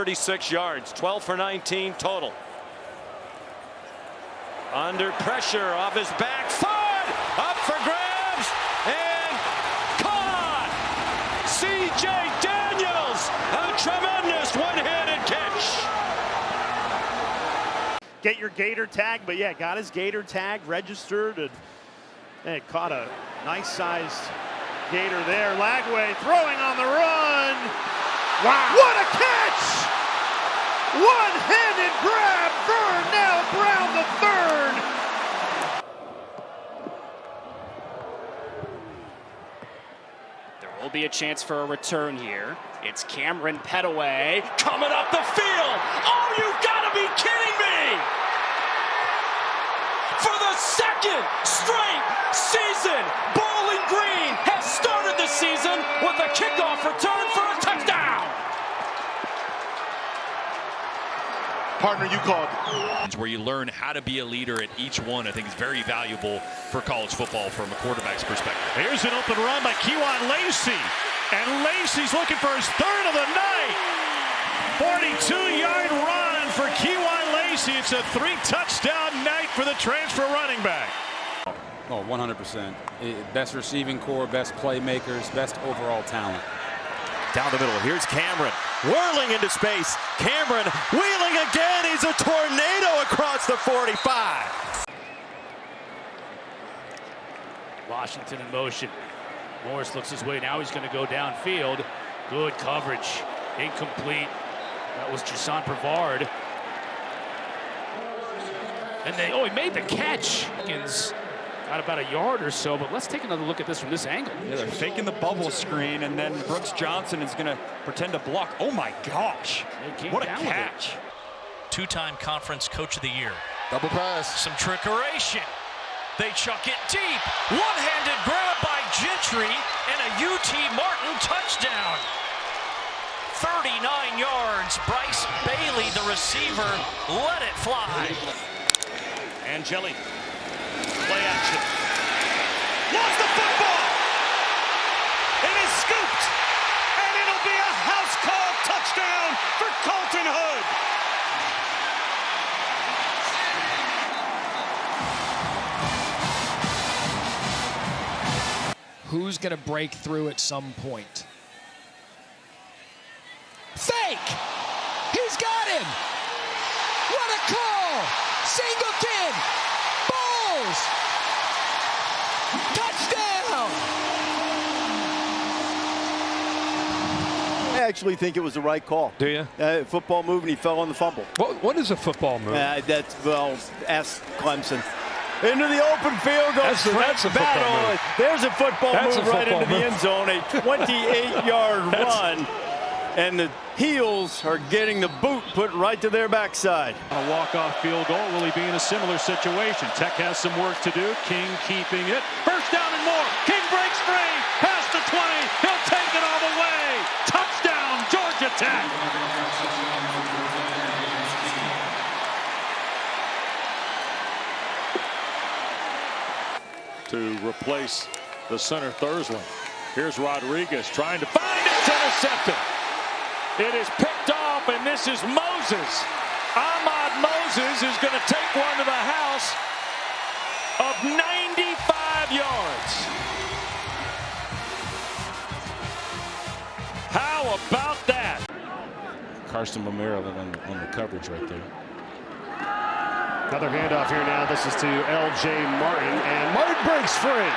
36 yards, 12 for 19 total. Under pressure, off his back foot, up for grabs, and caught! C.J. Daniels, a tremendous one-handed catch. Get your Gator tag, but yeah, got his Gator tag registered, and caught a nice-sized Gator there. Lagway throwing on the run. Wow! What a catch! One-handed grab, Vernell Brown the third. There will be a chance for a return here. It's Cameron Petaway coming up the field. Oh, you've got to be kidding me! For the second straight season, Bowling Green has started the season with a kickoff return for a touchdown. Partner, you called. Where you learn how to be a leader at each one, I think is very valuable for college football from a quarterback's perspective. Here's an open run by Kewan Lacey. And Lacey's looking for his third of the night. 42-yard run for Kewan Lacey. It's a 3-touchdown night for the transfer running back. Oh, 100%. Best receiving core, best playmakers, best overall talent. Down the middle, here's Cameron, whirling into space. Cameron wheeling again. He's a tornado across the 45. Washington in motion. Morris looks his way. Now he's going to go downfield. Good coverage. Incomplete. That was Jason Brevard. And he made the catch. Got about a yard or so, but let's take another look at this from this angle. Yeah, they're faking the bubble screen, and then Brooks Johnson is going to pretend to block. Oh my gosh, what a catch. Two-time conference coach of the year. Double pass. Some trickeration. They chuck it deep. One-handed grab by Gentry and a UT Martin touchdown. 39 yards. Bryce Bailey, the receiver, let it fly. Angeli. Play action. Lost the football. It is scooped. And it'll be a house call touchdown for Colton Hood. Who's going to break through at some point? Fake! He's got him! What a call! Singleton! Bulls! Touchdown! I actually think it was the right call. Do you? Football move, and he fell on the fumble. What is a football move? Ask Clemson. Into the open field goes that's a football move. There's a football That's move a right football into the end zone. A 28-yard run. And the heels are getting the boot put right to their backside. A walk-off field goal. Will he be in a similar situation? Tech has some work to do. King keeping it. First down and more. King breaks free. Past the 20. He'll take it all the way. Touchdown, Georgia Tech. To replace the center Thursland. Here's Rodriguez trying to find it. It's intercepted. It is picked off, and this is Moses. Ahmad Moses is going to take one to the house of 95 yards. How about that? Carson Mamerlin on the coverage right there. Another handoff here now. This is to L.J. Martin, and Martin breaks free.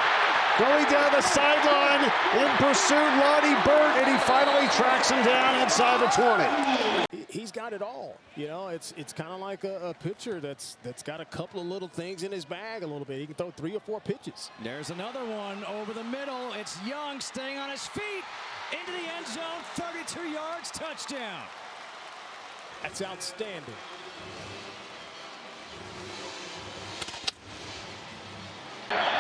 Going down the sideline in pursuit, Lonnie Burt, and he finally tracks him down inside the 20. He's got it all. You know, it's kind of like a pitcher that's got a couple of little things in his bag a little bit. He can throw 3 or 4 pitches. There's another one over the middle. It's Young staying on his feet. Into the end zone, 32 yards, touchdown. That's outstanding.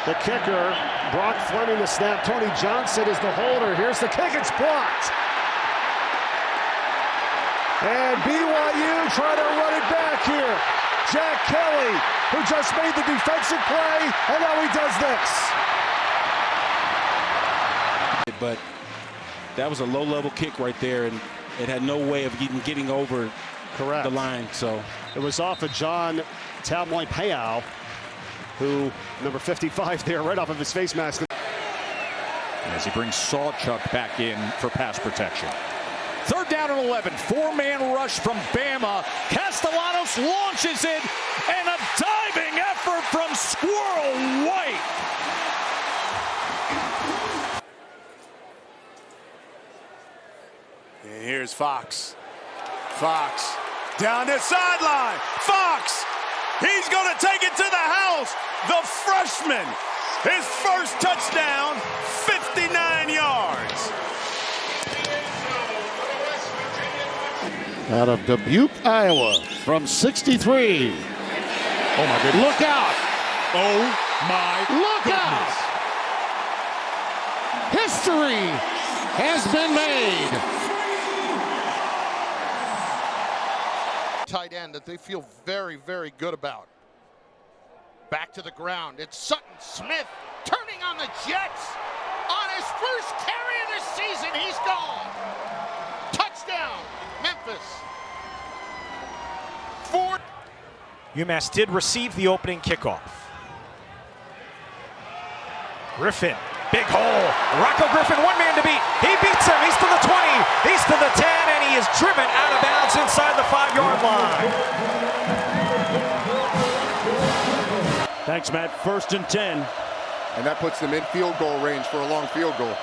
The kicker, Brock Fleming the snap. Tony Johnson is the holder. Here's the kick. It's blocked. And BYU trying to run it back here. Jack Kelly, who just made the defensive play, and now he does this. But that was a low-level kick right there, and it had no way of even getting over Correct. the line. So it was off of John Talmoy-Payau, who, number 55 there, right off of his face mask. As he brings Sawchuk back in for pass protection. 3rd down and 11. 4-man rush from Bama. Castellanos launches it, and a diving effort from Squirrel White. And here's Fox. Fox down the sideline. Fox, he's going to take it to the house. The freshman, his first touchdown, 59 yards. Out of Dubuque, Iowa, from 63. Oh, my goodness. Look out. Oh, my Look goodness. out. History has been made. Tight end that they feel very, very good about. Back to the ground. It's Sutton Smith turning on the Jets. On his first carry of the season, he's gone. Touchdown, Memphis. UMass did receive the opening kickoff. Griffin, big hole. Rocco Griffin, one man to beat. He beats him. He's to the 20. He's to the 10, and he is driven out of bounds inside the 5-yard line. Thanks, Matt. 1st and 10. And that puts them in field goal range for a long field goal.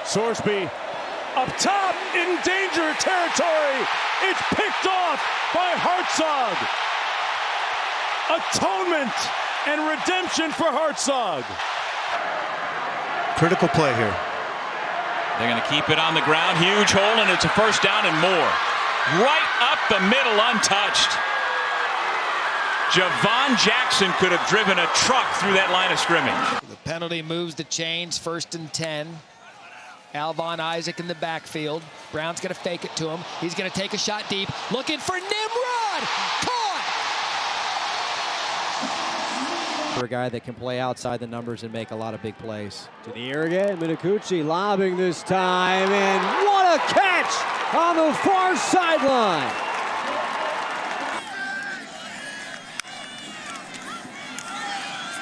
Sorsby up top in danger territory. It's picked off by Hartzog. Atonement and redemption for Hartzog. Critical play here. They're going to keep it on the ground. Huge hole, and it's a 1st down and more. Right up the middle, untouched. Javon Jackson could have driven a truck through that line of scrimmage. The penalty moves the chains. 1st and 10. Alvon Isaac in the backfield. Brown's going to fake it to him. He's going to take a shot deep. Looking for Nimrod. Caught! For a guy that can play outside the numbers and make a lot of big plays. To the air again. Minicucci lobbing this time. And what a catch on the far sideline.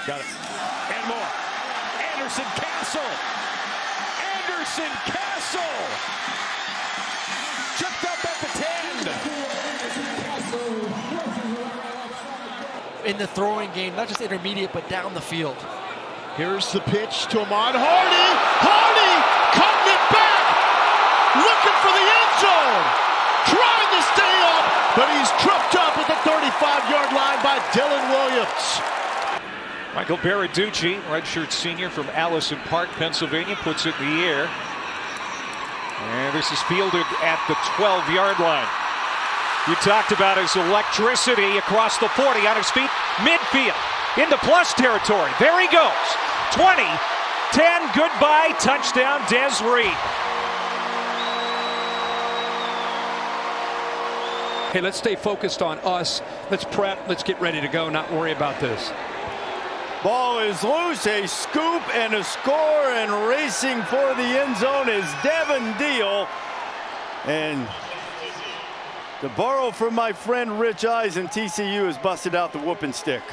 Got it. And more. Anderson Castle. Anderson Castle. Tripped up at the 10. In the throwing game, not just intermediate, but down the field. Here's the pitch to Ahmad Hardy. Hardy cutting it back. Looking for the end zone. Trying to stay up, but he's tripped up at the 35-yard line by Dylan Williams. Michael Baraducci, redshirt senior from Allison Park, Pennsylvania, puts it in the air. And this is fielded at the 12-yard line. You talked about his electricity across the 40 on his feet, midfield, into plus territory. There he goes. 20, 10, goodbye, touchdown, Des Reed. Hey, let's stay focused on us. Let's prep. Let's get ready to go, not worry about this. Ball is loose, a scoop and a score, and racing for the end zone is Devin Deal. And to borrow from my friend Rich Eisen, TCU has busted out the whooping stick.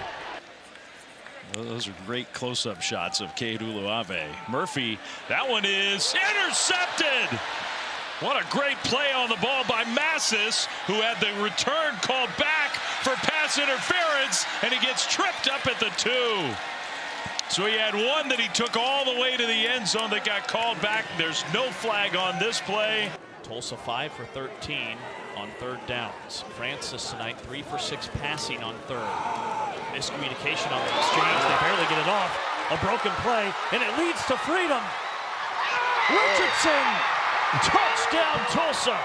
Those are great close-up shots of Cade Uluave. Murphy, that one is intercepted. What a great play on the ball by Massis, who had the return called back for pass interference, and he gets tripped up at the 2. So he had one that he took all the way to the end zone that got called back. There's no flag on this play. Tulsa 5 for 13 on 3rd downs. Francis tonight 3 for 6 passing on 3rd. Miscommunication on the exchange. They barely get it off. A broken play, and it leads to freedom. Richardson, touchdown Tulsa.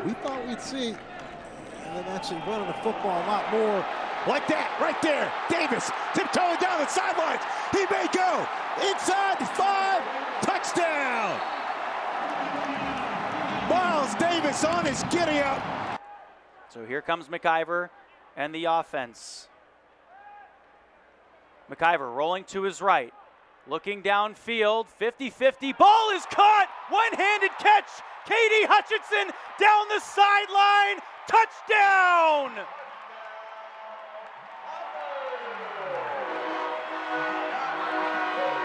We thought we'd see them actually running the football a lot more like that right there. Davis tiptoeing down the sidelines. He may go inside the 5. Touchdown. Miles Davis on his giddy up. So here comes McIver and the offense. McIver rolling to his right. Looking downfield, 50-50, ball is caught, one-handed catch, K.D. Hutchinson down the sideline, touchdown!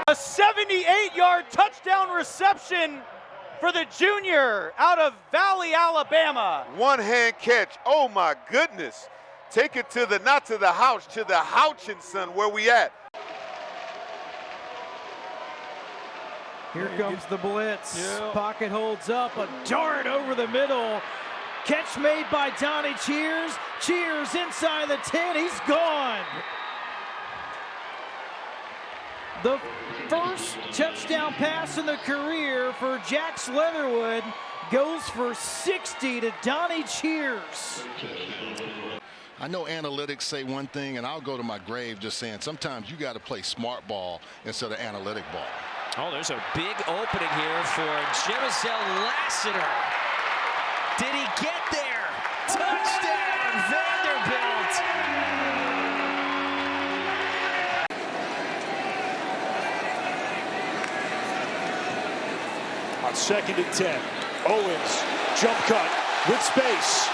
A 78-yard touchdown reception for the junior out of Valley, Alabama. One-hand catch, oh my goodness. Take it to the, not to the house, to the Hutchinson, where we at. Here comes the blitz. Pocket holds up, a dart over the middle. Catch made by Donnie Cheers. Cheers inside the 10, he's gone. The first touchdown pass in the career for Jax Leatherwood goes for 60 to Donnie Cheers. I know analytics say one thing, and I'll go to my grave just saying sometimes you got to play smart ball instead of analytic ball. Oh, there's a big opening here for Jemizel Lassiter. Did he get there? Touchdown, Vanderbilt! On 2nd and 10, Owens, jump cut with space.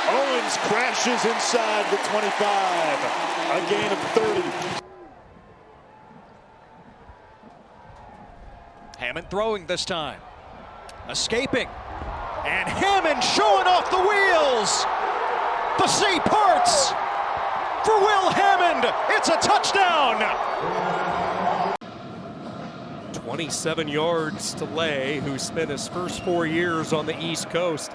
Owens crashes inside the 25, a gain of 30. Hammond throwing this time. Escaping. And Hammond showing off the wheels. The sea parts for Will Hammond. It's a touchdown. 27 yards to Lay, who spent his first 4 years on the East Coast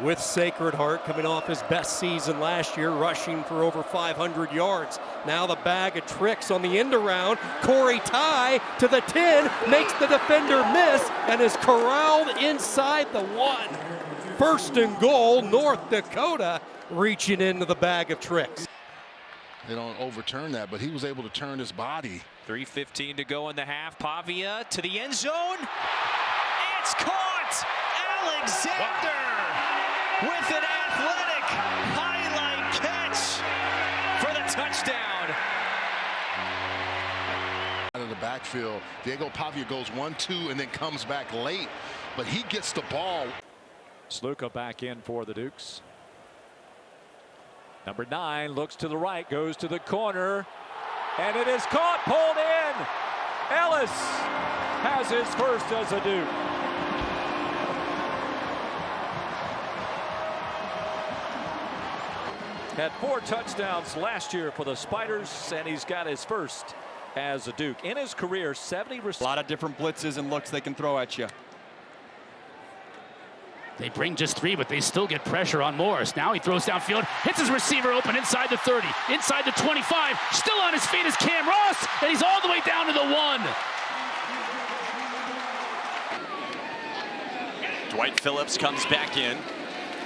with Sacred Heart, coming off his best season last year, rushing for over 500 yards. Now the bag of tricks on the end around. Corey Ty to the 10, makes the defender miss, and is corralled inside the 1. 1st and goal, North Dakota reaching into the bag of tricks. They don't overturn that, but he was able to turn his body. 3:15 to go in the half. Pavia to the end zone. It's caught! Alexander with an athletic highlight catch for the touchdown. Out of the backfield, Diego Pavia goes 1-2 and then comes back late, but he gets the ball. Sluka back in for the Dukes. Number 9 looks to the right, goes to the corner, and it is caught, pulled in. Ellis has his first as a Duke. Had 4 touchdowns last year for the Spiders, and he's got his first as a Duke. In his career, 70 receptions. A lot of different blitzes and looks they can throw at you. They bring just 3, but they still get pressure on Morris. Now he throws downfield, hits his receiver open inside the 30, inside the 25. Still on his feet is Cam Ross, and he's all the way down to the 1. Dwight Phillips comes back in.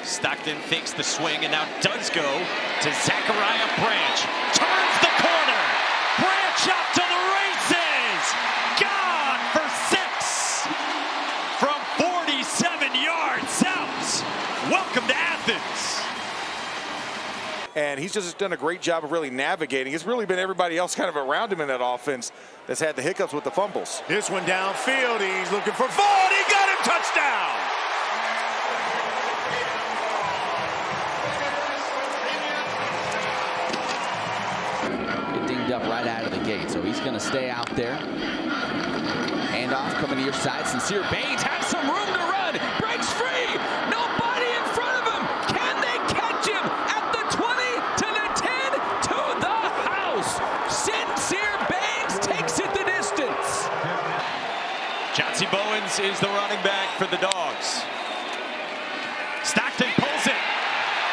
Stockton fakes the swing and now does go to Zachariah Branch. Turns the corner. Branch up to the races. Gone for 6 from 47 yards out. Welcome to Athens. And he's just done a great job of really navigating. It's really been everybody else kind of around him in that offense that's had the hiccups with the fumbles. This one downfield, he's looking for Vaughn. He got him, touchdown. Dinged up right out of the gate, so he's going to stay out there. Handoff coming to your side. Sincere Baines has some room to run. Breaks free. Nobody in front of him. Can they catch him at the 20 to the 10 to the house? Sincere Baines takes it the distance. Chauncey Bowens is the running back for the Dogs. Stockton pulls it,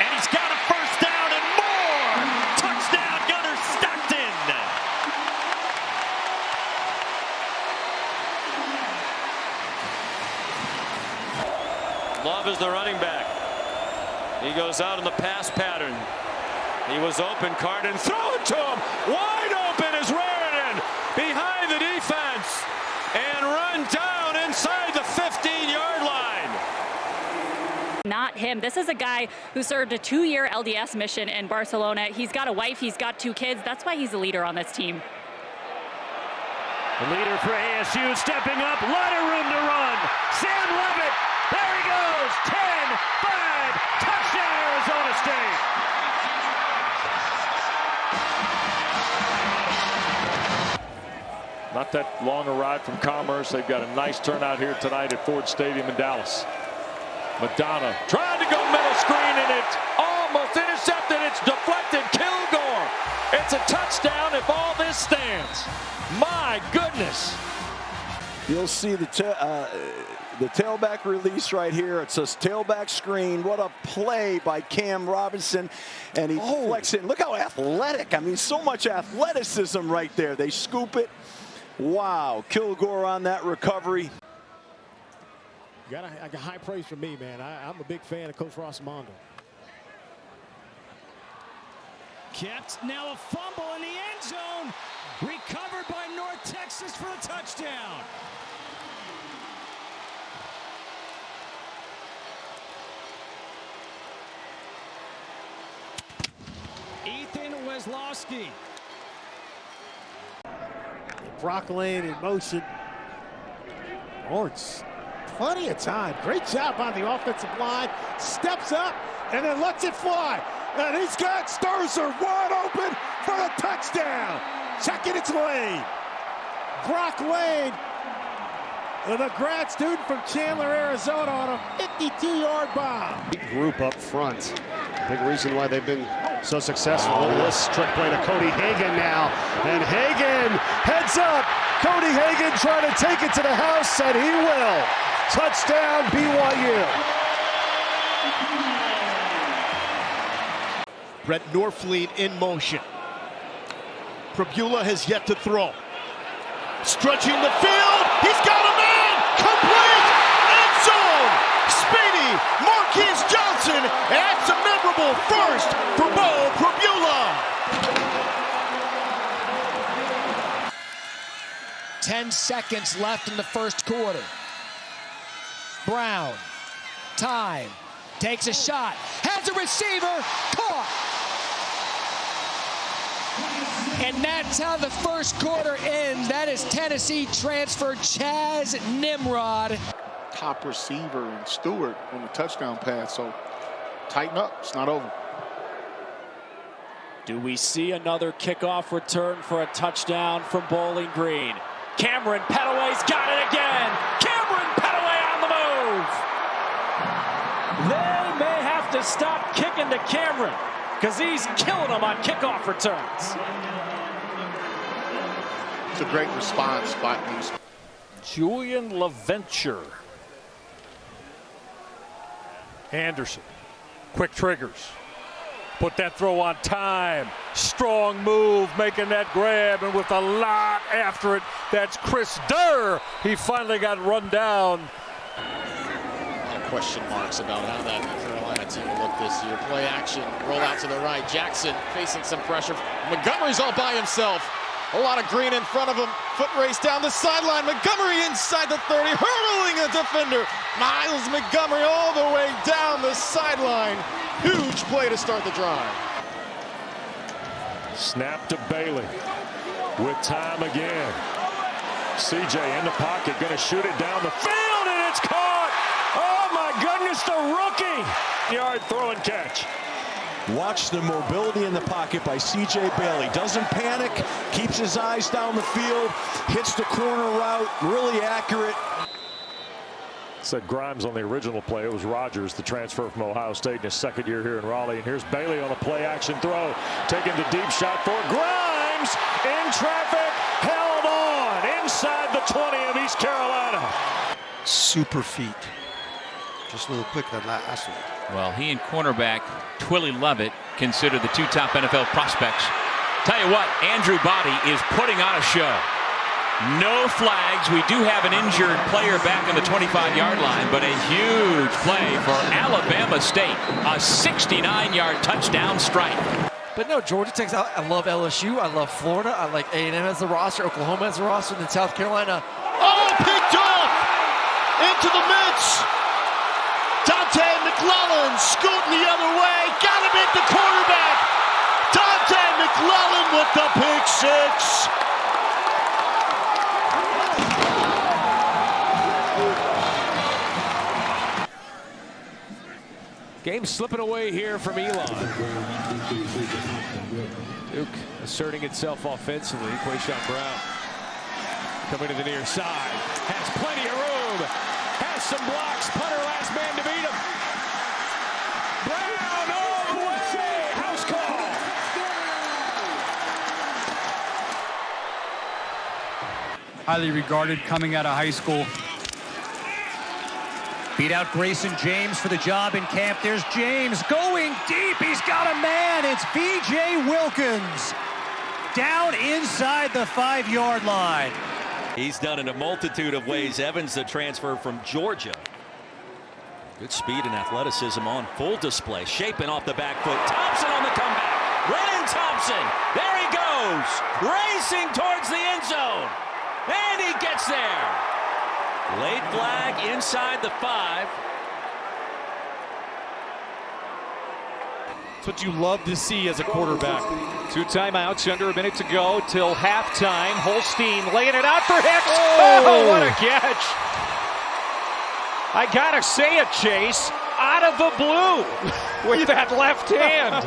and he's got a first down and more. Touchdown, Gunner Stockton. Love is the running back. He goes out in the pass pattern. He was open, Carden, throw it to him. Wide open is Raritan behind the defense and run down inside the 15-yard line. Not not him. This is a guy who served a 2-year LDS mission in Barcelona. He's got a wife, he's got 2 kids. That's why he's a leader on this team. The leader for ASU stepping up, lot of room to run. Sam Levitt, there he goes, 10-5, touchdown Arizona State. Not that long a ride from Commerce. They've got a nice turnout here tonight at Ford Stadium in Dallas. Madonna trying to go middle screen, and it's almost intercepted. It's deflected. Kilgore. It's a touchdown if all this stands. My goodness. You'll see the tailback release right here. It's a tailback screen. What a play by Cam Robinson. And he flex it. Look how athletic. I mean, so much athleticism right there. They scoop it. Wow. Kilgore on that recovery. Got a high praise from me, man. I'm a big fan of Coach Rossmondo. Kept, now a fumble in the end zone. Recovered by North Texas for a touchdown. Ethan Weslowski. Brock Lane in motion. Lawrence, plenty of time. Great job on the offensive line. Steps up and then lets it fly. And he's got Sturzer wide open for the touchdown. Checking its lane. Brock Lane, the grad student from Chandler, Arizona, on a 52-yard bomb. Big group up front. Big reason why they've been so successful. Look at this trick play to Cody Hagan now. And Hagan heads up. Cody Hagan trying to take it to the house, and he will. Touchdown, BYU. Brett Norfleet in motion. Prabula has yet to throw. Stretching the field. He's got a man. Complete. End zone. Speedy. Marquise Johnson. And that's a memorable first for Bo Prabula. 10 seconds left in the first quarter. Brown. Time. Takes a shot. Has a receiver. Caught. And that's how the first quarter ends. That is Tennessee transfer Chaz Nimrod. Top receiver and Stewart on the touchdown pass, so tighten up. It's not over. Do we see another kickoff return for a touchdown from Bowling Green? Cameron Petaway's got it again. Cameron Petaway on the move. They may have to stop kicking to Cameron because he's killing them on kickoff returns. It's a great response by these. Julian LaVenture. Anderson. Quick triggers. Put that throw on time. Strong move, making that grab, and with a lot after it. That's Chris Durr. He finally got run down. Question marks about how that Carolina team will look this year. Play action, roll out to the right. Jackson facing some pressure. Montgomery's all by himself. A lot of green in front of him. Foot race down the sideline. Montgomery inside the 30, hurdling a defender. Miles Montgomery all the way down the sideline. Huge play to start the drive. Snap to Bailey. With time again. CJ in the pocket, going to shoot it down the field, and it's caught. Oh my goodness, the rookie. Yard throw and catch. Watch the mobility in the pocket by C.J. Bailey. Doesn't panic, keeps his eyes down the field, hits the corner route, really accurate. Said Grimes on the original play. It was Rogers, the transfer from Ohio State in his second year here in Raleigh. And here's Bailey on a play-action throw. Taking the deep shot for Grimes. In traffic, held on inside the 20 of East Carolina. Super feet. Just a little quick that last one. Well, he and cornerback Twilly Lovett considered the 2 top NFL prospects. Tell you what, Andrew Body is putting on a show. No flags. We do have an injured player back on the 25-yard line, but a huge play for Alabama State. A 69-yard touchdown strike. But no, Georgia Tech's out. I love LSU. I love Florida. I like A&M as a roster. Oklahoma as a roster. And then South Carolina. Oh, picked off! Into the midst! Dante McClellan scooting the other way. Got him at the quarterback. Dante McClellan with the pick six. Game slipping away here from Elon. Duke asserting itself offensively. Quayshawn Brown coming to the near side. Has plenty of room. Has some blocks. Punter last man to beat him. Brown all the way. House call. Highly regarded coming out of high school. Beat out Grayson James for the job in camp. There's James going deep. He's got a man. It's B.J. Wilkins down inside the 5-yard line. He's done in a multitude of ways. Evans, the transfer from Georgia. Good speed and athleticism on full display. Shaping off the back foot. Thompson on the comeback. Brennan Thompson. There he goes. Racing towards the end zone. And he gets there. Late flag inside the 5. That's what you love to see as a quarterback. 2 timeouts, under a minute to go till halftime. Holstein laying it out for Hicks. Oh, what a catch. I gotta say it, Chase. Out of the blue with that left hand.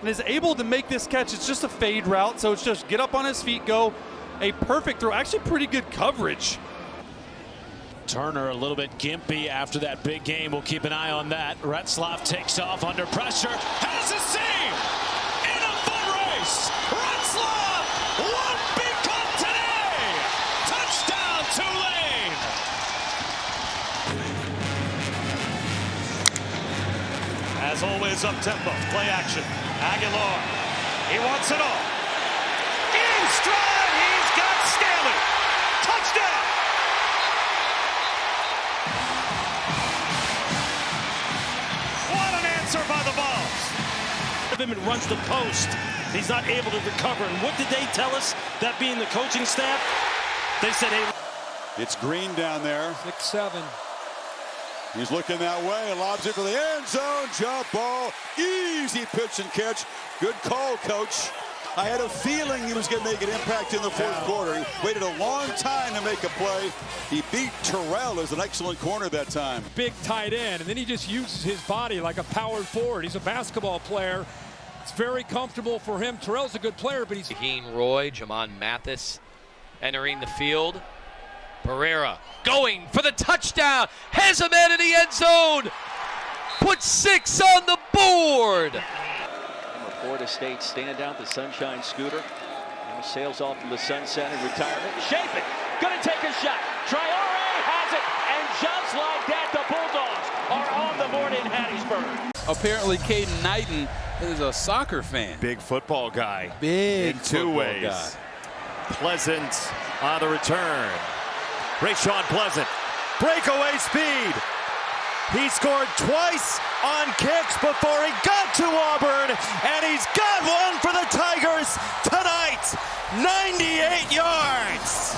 And is able to make this catch. It's just a fade route, so it's just get up on his feet, go. A perfect throw. Actually pretty good coverage. Turner a little bit gimpy after that big game. We'll keep an eye on that. Retzlaff takes off under pressure. Has a seam in a foot race. Retzlaff won't be caught today. Touchdown Tulane. As always, up tempo. Play action. Aguilar. He wants it all. In stride. He's got Stanley. Touchdown. What an answer by the Vols. Him and runs the post. He's not able to recover. And what did they tell us? That being the coaching staff, they said, hey. It's Green down there. 6-7. He's looking that way. Lobs it for the end zone. Jump ball. Easy pitch and catch. Good call, coach. I had a feeling he was going to make an impact in the fourth quarter. He waited a long time to make a play. He beat Terrell as an excellent corner that time. Big tight end, and then he just uses his body like a power forward. He's a basketball player. It's very comfortable for him. Terrell's a good player, but he's... Shaheen Roy, Jamon Mathis entering the field. Pereira going for the touchdown. Has a man in the end zone. Put 6 on the board. Florida State standout, the Sunshine Scooter. Now sails off to the sunset in retirement. Shape it. Gonna take a shot. Traore has it. And just like that, the Bulldogs are on the board in Hattiesburg. Apparently, Caden Knighton is a soccer fan. Big football guy. Big in 2 ways. Guy. Pleasant on the return. Rayshawn Pleasant. Breakaway speed. He scored twice on kicks before he got to Auburn, and he's got one for the Tigers tonight. 98 yards.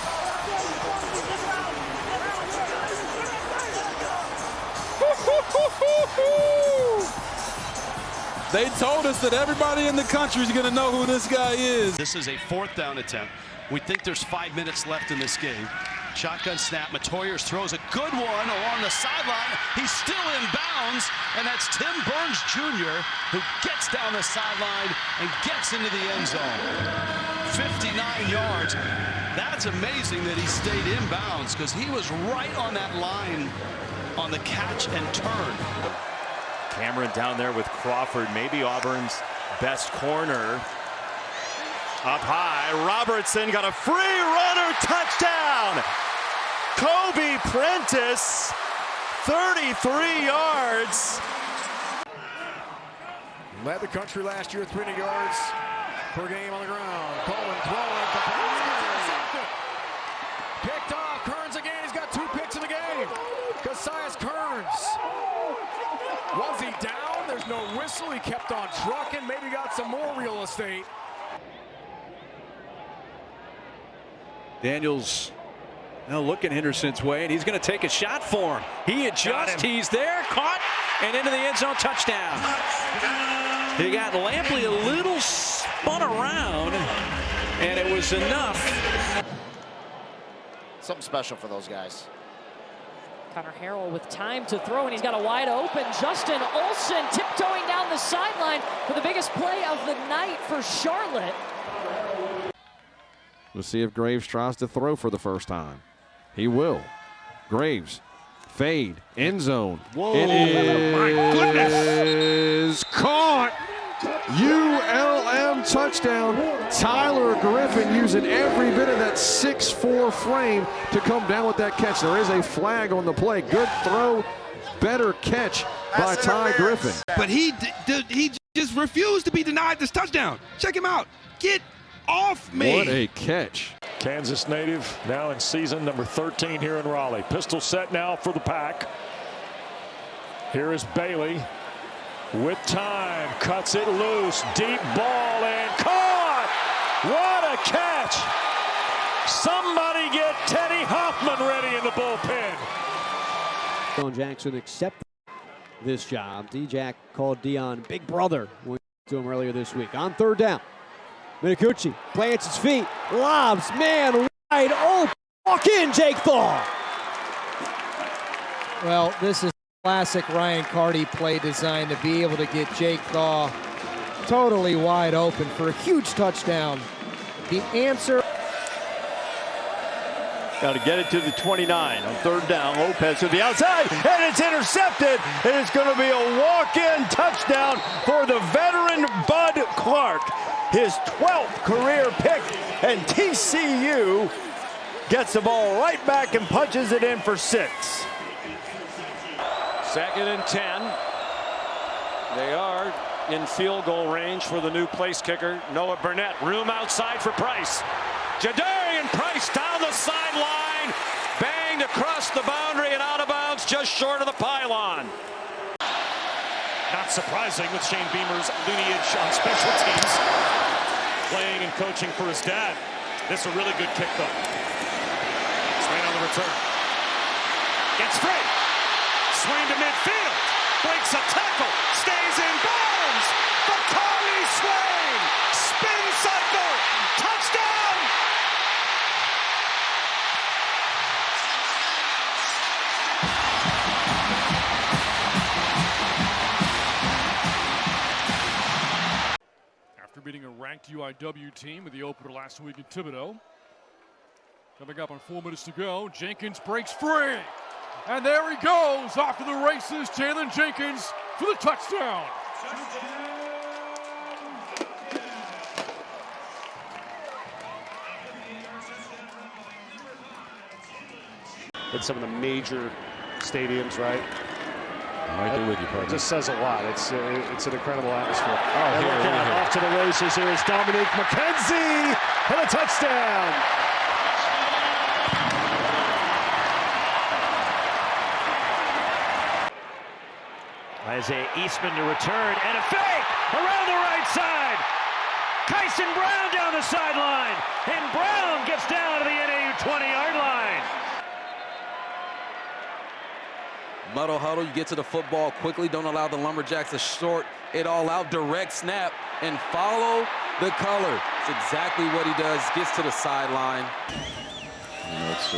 They told us that everybody in the country is going to know who this guy is. This is a 4th down attempt. We think there's 5 minutes left in this game. Shotgun snap. Matoyers throws a good one along the sideline. He's still in bounds, and that's Tim Burns Jr. who gets down the sideline and gets into the end zone. 59 yards. That's amazing that he stayed in bounds because he was right on that line on the catch and turn. Cameron down there with Crawford, maybe Auburn's best corner. Up high, Robertson got a free runner touchdown. Kobe Prentice, 33 yards. Led the country last year, 300 yards per game on the ground. Coleman throwing. Picked off. Kearns again. He's got 2 picks in the game. Cassius Kearns. Was he down? There's no whistle. He kept on trucking. Maybe got some more real estate. Daniels Now looking Henderson's way, and he's going to take a shot for him. He adjusts, he's there, caught, and into the end zone, touchdown. He got Lampley a little spun around, and it was enough. Something special for those guys. Connor Harrell with time to throw, and he's got a wide open Justin Olsen tiptoeing down the sideline for the biggest play of the night for Charlotte. We'll see if Graves tries to throw for the first time. He will. Graves, fade, end zone. Whoa. It is My goodness. Caught. ULM touchdown. Tyler Griffin using every bit of that 6'4" frame to come down with that catch. There is a flag on the play. Good throw, better catch by Ty Griffin. But he just refused to be denied this touchdown. Check him out. Get off me. What a catch. Kansas native now in season number 13 here in Raleigh. Pistol set now for the pack. Here is Bailey with time, cuts it loose, deep ball and caught. What a catch. Somebody get Teddy Hoffman ready in the bullpen. Jackson accepted this job. D-Jack called Dion big brother to him earlier this week. On third down, Minicucci plants his feet, lobs, man wide open. Walk in, Jake Thaw. Well, this is classic Ryan Carty play designed to be able to get Jake Thaw totally wide open for a huge touchdown. The answer. Got to get it to the 29 on third down. Lopez to the outside, and it's intercepted. And it's going to be a walk-in touchdown for the veteran Bud Clark. His 12th career pick, and TCU gets the ball right back and punches it in for 6. 2nd and 10. They are in field goal range for the new place kicker, Noah Burnett. Room outside for Price. Jadarian Price down the sideline, banged across the boundary and out of bounds just short of the pylon. Not surprising with Shane Beamer's lineage on special teams. Playing and coaching for his dad. This is a really good kick though. Swain on the return. Gets free. Swain to midfield. Breaks a tackle. Stays in bounds. Bakari Swain. Spin cycle. Touchdown. After beating a ranked UIW team with the opener last week in Thibodeau. Coming up on 4 minutes to go, Jenkins breaks free. And there he goes, off to the races, Jalen Jenkins for the touchdown. In some of the major stadiums, right? I'm right there with you, partner. It just says a lot. It's an incredible atmosphere. Oh, here. Off to the races. Here is Dominique McKenzie and a touchdown. Isaiah Eastman to return, and a fake around the right side. Kyson Brown down the sideline, and Brown gets down to the NAU 20-yard line. Muddle huddle, you get to the football quickly. Don't allow the Lumberjacks to short it all out. Direct snap and follow the color. It's exactly what he does. Gets to the sideline. It's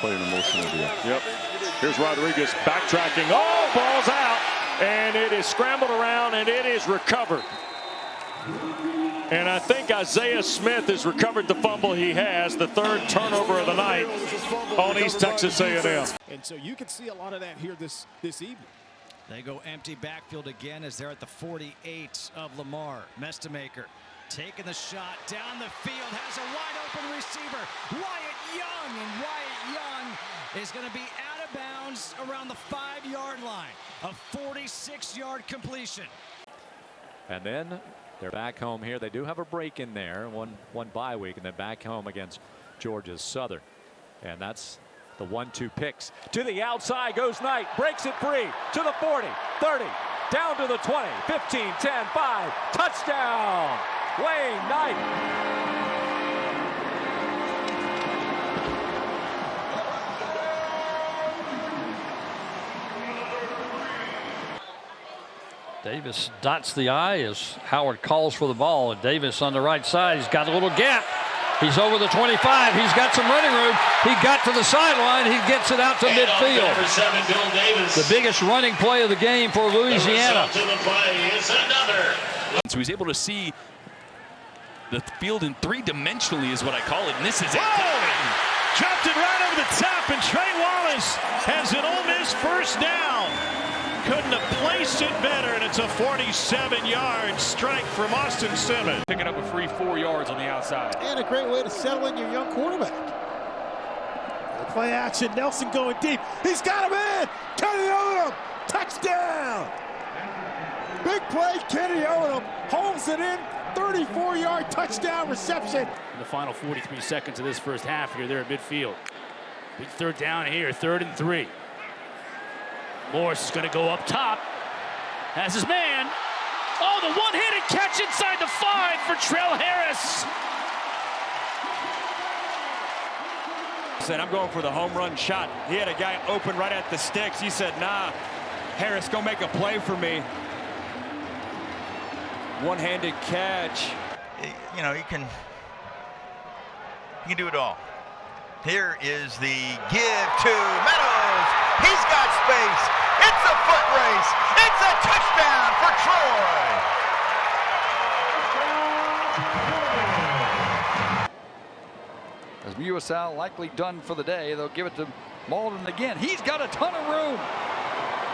quite an emotional deal. Yep. Here's Rodriguez backtracking. Oh, ball's out. And it is scrambled around, and it is recovered. And I think Isaiah Smith has recovered the fumble he has, the 3rd turnover of the night on East Texas A&M. And so you can see a lot of that here this evening. They go empty backfield again as they're at the 48 of Lamar. Mestamaker taking the shot down the field, has a wide open receiver, Wyatt Young, and Wyatt Young is going to be out of bounds around the 5-yard line. A 46-yard completion. And then they're back home here. They do have a break in there, one bye week, and then back home against Georgia Southern. And that's the 1-2 picks. To the outside goes Knight, breaks it free to the 40, 30, down to the 20, 15, 10, 5, touchdown, Wayne Knight. Davis dots the I as Howard calls for the ball. And Davis on the right side. He's got a little gap. He's over the 25. He's got some running room. He got to the sideline. He gets it out to midfield. Number 7, Bill Davis. The biggest running play of the game for Louisiana. To the play is another. So he's able to see the field in three-dimensionally is what I call it. And this is it. Dropped it right over the top, and Trey Wallace has an Ole Miss first down. Couldn't have placed it better, and it's a 47-yard strike from Austin Simmons. Picking up a free 4 yards on the outside. And a great way to settle in your young quarterback. The play action, Nelson going deep. He's got him in! Kenny Odom, touchdown! Big play, Kenny Odom holds it in. 34-yard touchdown reception. In the final 43 seconds of this first half here, they're at midfield. Big third down here, 3rd and 3. Morris is going to go up top. Has his man. Oh, the one-handed catch inside the 5 for Trell Harris. Said, I'm going for the home run shot. He had a guy open right at the sticks. He said, nah, Harris, go make a play for me. One-handed catch. You know, you can do it all. Here is the give to Meadows. He's got space. It's a foot race. It's a touchdown for Troy. As USL likely done for the day, they'll give it to Malden again. He's got a ton of room.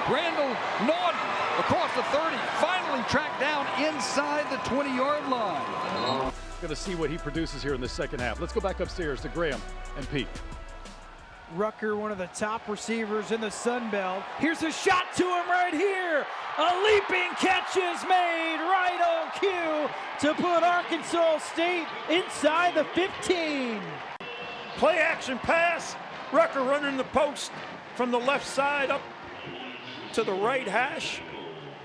Randall Naughton across the 30, finally tracked down inside the 20-yard line. Going to see what he produces here in the second half. Let's go back upstairs to Graham and Pete. Rucker, one of the top receivers in the Sun Belt. Here's a shot to him right here. A leaping catch is made right on cue to put Arkansas State inside the 15. Play action pass. Rucker running the post from the left side up to the right hash.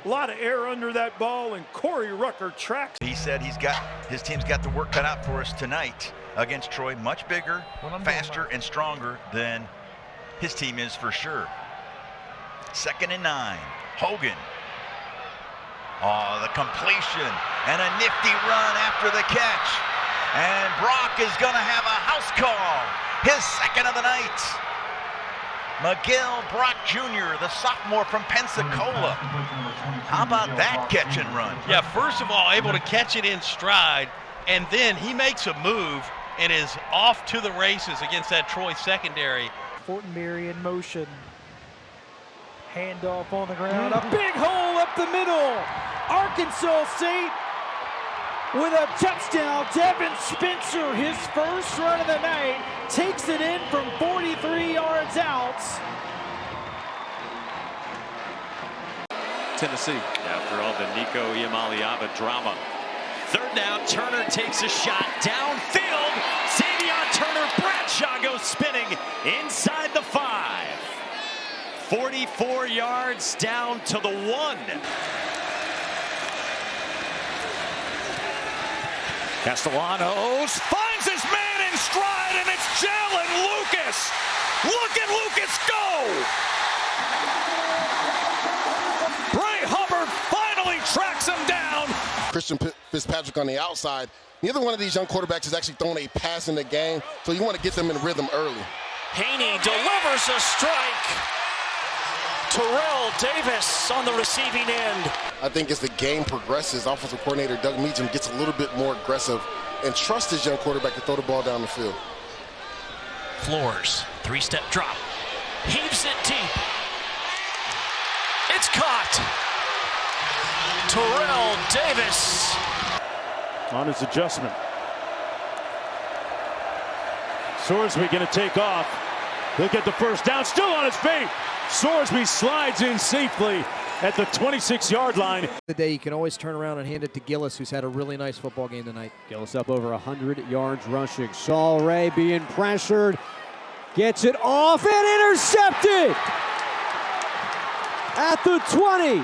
A lot of air under that ball, and Corey Rucker tracks. He said his team's got the work cut out for us tonight against Troy. Much bigger, faster, and stronger than his team is for sure. 2nd and 9. Hogan. Oh, the completion and a nifty run after the catch. And Brock is going to have a house call. His 2nd of the night. Miguel Brock Jr., the sophomore from Pensacola. How about that catch and run? Yeah, first of all, able to catch it in stride, and then he makes a move and is off to the races against that Troy secondary. Fortenberry in motion. Handoff on the ground. A big hole up the middle. Arkansas State with a touchdown. Devin Spencer, his first run of the night, takes it in from 43 yards out. Tennessee. After all the Nico Iamaleava drama. 3rd down, Turner takes a shot downfield. Xavier Turner, Bradshaw goes spinning inside the 5. 44 yards down to the 1. Castellanos finds his man in stride, and it's Jalen Lucas. Look at Lucas go! Bray Hubbard finally tracks him down. Christian Fitzpatrick on the outside. Neither one of these young quarterbacks has actually thrown a pass in the game, so you want to get them in rhythm early. Haney delivers a strike. Terrell Davis on the receiving end. I think as the game progresses, offensive coordinator Doug Meacham gets a little bit more aggressive and trusts his young quarterback to throw the ball down the field. Floors, 3-step drop. Heaves it deep. It's caught. Terrell Davis. On his adjustment. Sorsby going to take off. He'll get the first down, still on his feet. Sorsby slides in safely at the 26-yard line. The day you can always turn around and hand it to Gillis, who's had a really nice football game tonight. Gillis up over 100 yards rushing. Saul Ray being pressured. Gets it off and intercepted! At the 20.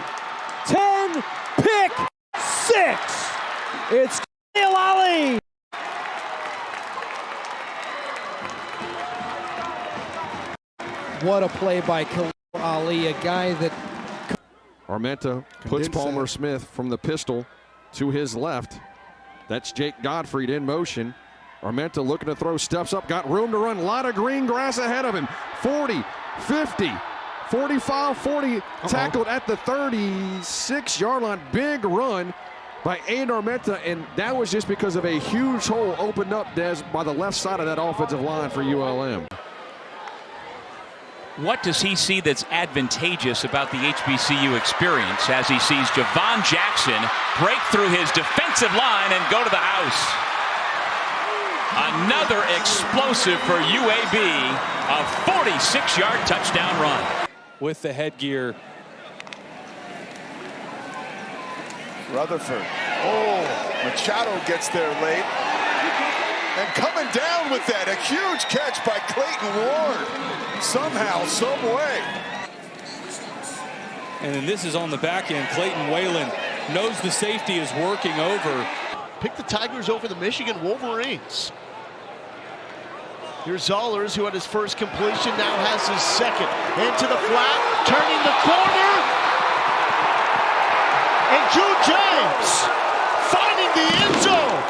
10, pick 6. It's Khalil Ali. What a play by Khalil Ali, a guy that... Armenta puts Palmer Smith from the pistol to his left. That's Jake Gottfried in motion. Armenta looking to throw, steps up, got room to run. A lot of green grass ahead of him. 40, 50, 45, 40. Tackled at the 36-yard line. Big run by Aiden Armenta, and that was just because of a huge hole opened up, Des, by the left side of that offensive line for ULM. What does he see that's advantageous about the HBCU experience as he sees Javon Jackson break through his defensive line and go to the house? Another explosive for UAB, a 46-yard touchdown run. With the headgear. Rutherford. Oh, Machado gets there late. And coming down with that, a huge catch by Clayton Ward. Somehow, some way. And then this is on the back end. Clayton Whalen knows the safety is working over. Pick the Tigers over the Michigan Wolverines. Here's Zollers, who had his first completion, now has his second. Into the flat, turning the corner. And Drew James finding the end zone.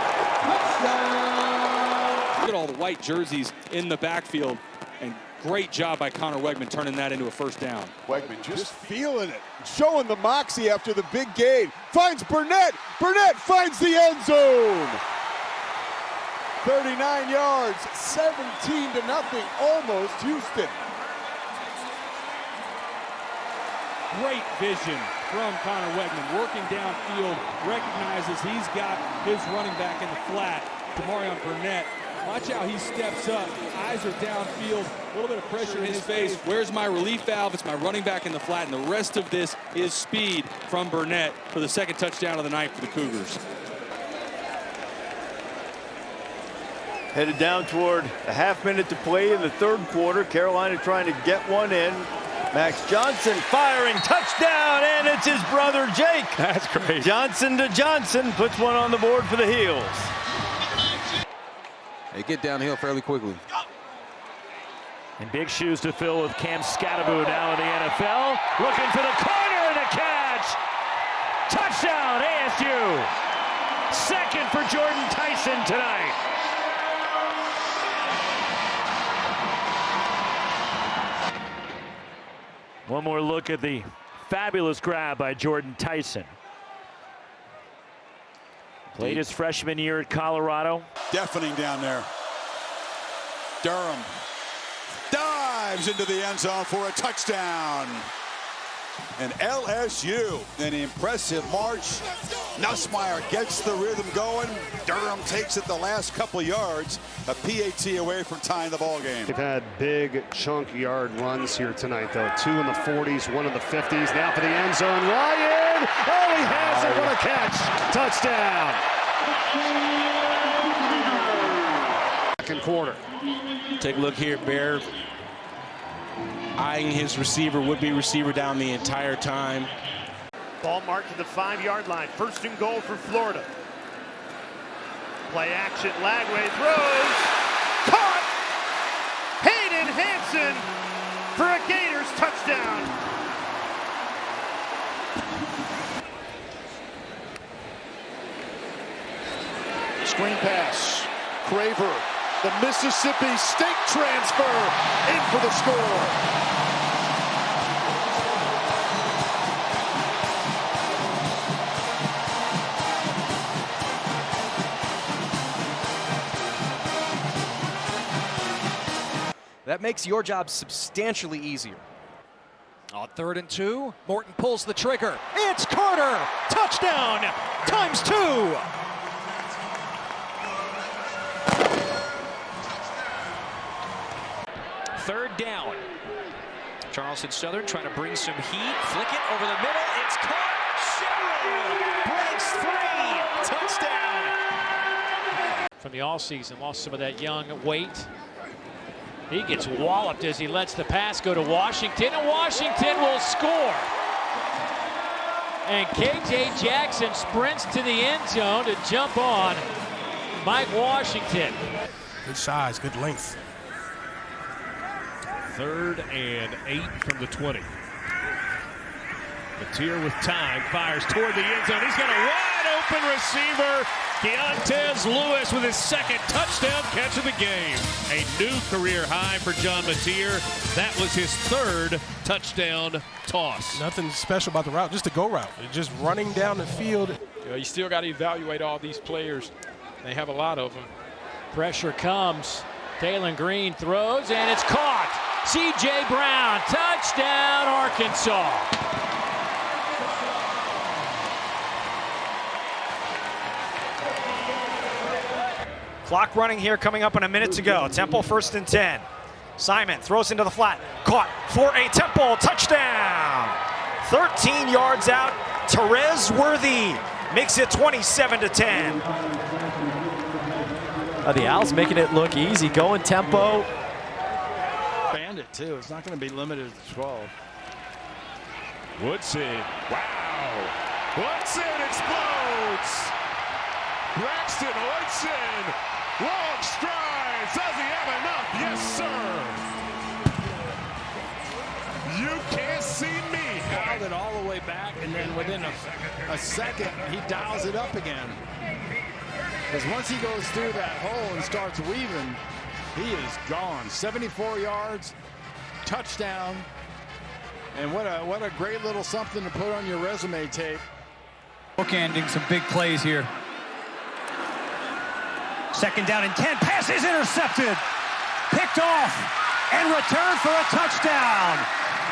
Look at all the white jerseys in the backfield. And great job by Connor Wegman turning that into a first down. Wegman just feeling it, showing the moxie after the big gain. Finds Burnett. Burnett finds the end zone. 39 yards, 17-0, almost Houston. Great vision from Connor Wegman, working downfield, recognizes he's got his running back in the flat, Demarion Burnett. Watch how he steps up, eyes are downfield, a little bit of pressure in his face. Where's my relief valve? It's my running back in the flat, and the rest of this is speed from Burnett for the second touchdown of the night for the Cougars. Headed down toward a half minute to play in the third quarter. Carolina trying to get one in. Max Johnson firing, touchdown, and it's his brother Jake. That's great. Johnson to Johnson puts one on the board for the Heels. They get downhill fairly quickly. And big shoes to fill with Cam Scattaboo now in the NFL. Looking for the corner and a catch. Touchdown, ASU. Second for Jordan Tyson tonight. One more look at the fabulous grab by Jordan Tyson. Played his freshman year at Colorado. Deafening down there. Durham dives into the end zone for a touchdown. And LSU, an impressive march. Nussmeier gets the rhythm going. Durham takes it the last couple yards. A PAT away from tying the ball game. They've had big chunk yard runs here tonight, though. 2 in the 40s, 1 in the 50s. Now for the end zone. Ryan! Oh, he has it. What a catch. Touchdown. Second quarter. Take a look here, Bear. Eyeing his receiver, would-be receiver down the entire time. Ball marked to the 5-yard line. First and goal for Florida. Play action, Lagway throws. Caught! Hayden Hansen for a Gators touchdown. Screen pass. Craver. The Mississippi State transfer in for the score. That makes your job substantially easier. On 3rd and 2, Morton pulls the trigger. It's Carter! Touchdown! ×2! Third down. Charleston Southern trying to bring some heat. Flick it over the middle. It's caught. Sherrill breaks 3. Touchdown. From the offseason, lost some of that young weight. He gets walloped as he lets the pass go to Washington, and Washington will score. And KJ Jackson sprints to the end zone to jump on Mike Washington. Good size, good length. 3rd and 8 from the 20. Mateer with time, fires toward the end zone. He's got a wide open receiver. Keontez Lewis with his second touchdown catch of the game. A new career high for John Mateer. That was his third touchdown toss. Nothing special about the route, just a go route. It's just running down the field. You still got to evaluate all these players. They have a lot of them. Pressure comes. Taylor Green throws, and it's caught. C.J. Brown, touchdown, Arkansas. Clock running here, coming up in a minute to go. Temple 1st and 10. Simon throws into the flat, caught for a Temple touchdown. 13 yards out. Therese Worthy makes it 27-10. The Owls making it look easy, going tempo. Expand it too. It's not going to be limited to 12. Woodson, wow. Woodson explodes. Braxton Woodson, long strides. Does he have enough? Yes, sir. You can't see me. Dialed it all the way back, and then within a second, he dials it up again. Because once he goes through that hole and starts weaving, he is gone. 74 yards, touchdown, and what a great little something to put on your resume tape. Bookending some big plays here. 2nd down and 10. Pass is intercepted. Picked off and returned for a touchdown.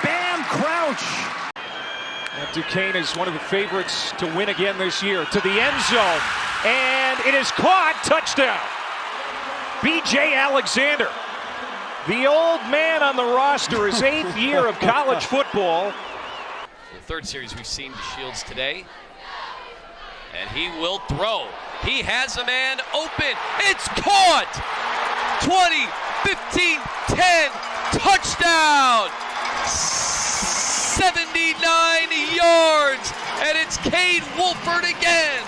Bam Crouch. And Duquesne is one of the favorites to win again this year. To the end zone. And it is caught. Touchdown. B.J. Alexander. The old man on the roster, his 8th year of college football. The 3rd series we've seen to Shields today. And he will throw. He has a man open. It's caught. 20, 15, 10. Touchdown. 79 yards. And it's Cade Wolford again.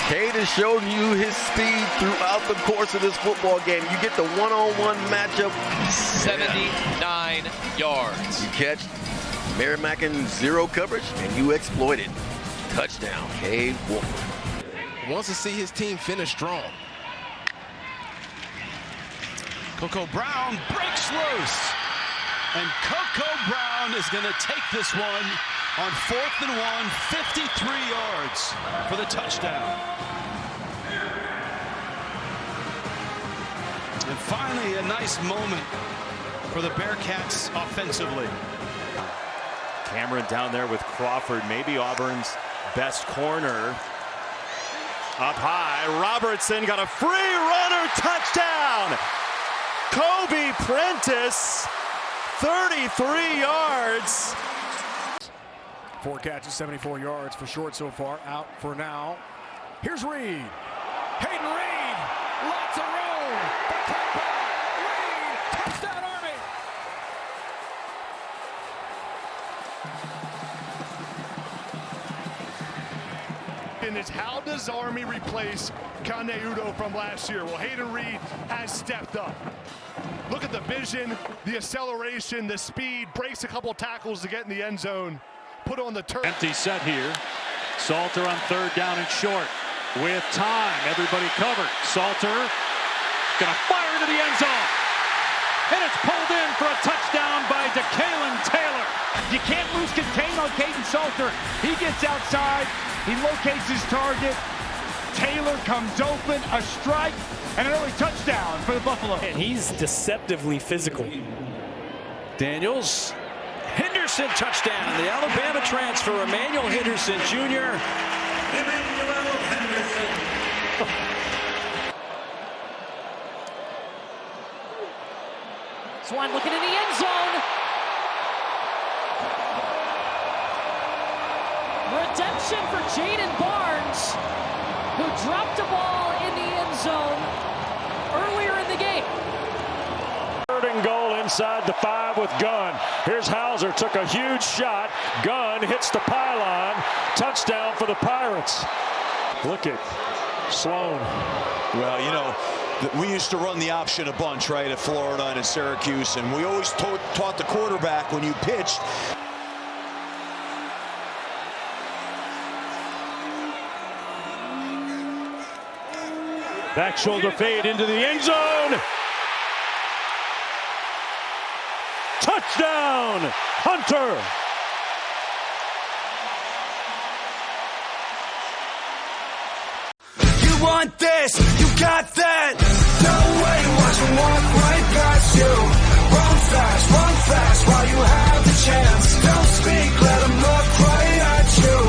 Cade has shown you his speed throughout the course of this football game. You get the one-on-one matchup. 79 yards. You catch Merrimack in zero coverage, and you exploit it. Touchdown, Cade Wolford. Wants to see his team finish strong. Coco Brown breaks loose. And Coco Brown is going to take this one on 4th and 1, 53 yards for the touchdown. And finally, a nice moment for the Bearcats offensively. Cameron down there with Crawford, maybe Auburn's best corner. Up high, Robertson got a free runner touchdown. Kobe Prentice, 33 yards. 4 catches, 74 yards for Short so far. Out for now. Here's Reed. Hayden Reed. Lots of room. The cutback. Reed. Touchdown Army. And it's how does Army replace Kane Udo from last year? Well, Hayden Reed has stepped up. Look at the vision, the acceleration, the speed, breaks a couple tackles to get in the end zone. Put on the turf. Empty set here. Salter on 3rd down and short. With time, everybody covered. Salter gonna fire into the end zone. And it's pulled in for a touchdown by DeKalen Taylor. You can't lose contain on Caden Salter. He gets outside, he locates his target. Taylor comes open, a strike, and an early touchdown for the Buffalo. And he's deceptively physical. Daniels. Henderson touchdown. The Alabama transfer, Emmanuel Henderson Jr. Swan looking in the end zone. Redemption for Jaden Barnes, who dropped a ball in the end zone earlier in the game. 3rd and goal inside the 5 with Gunn. Here's Hauser, took a huge shot. Gunn hits the pylon. Touchdown for the Pirates. Look at Sloan. Well, you know, we used to run the option a bunch, right, at Florida and at Syracuse, and we always taught the quarterback when you pitched. Back shoulder fade into the end zone. Touchdown, Hunter. You want this? You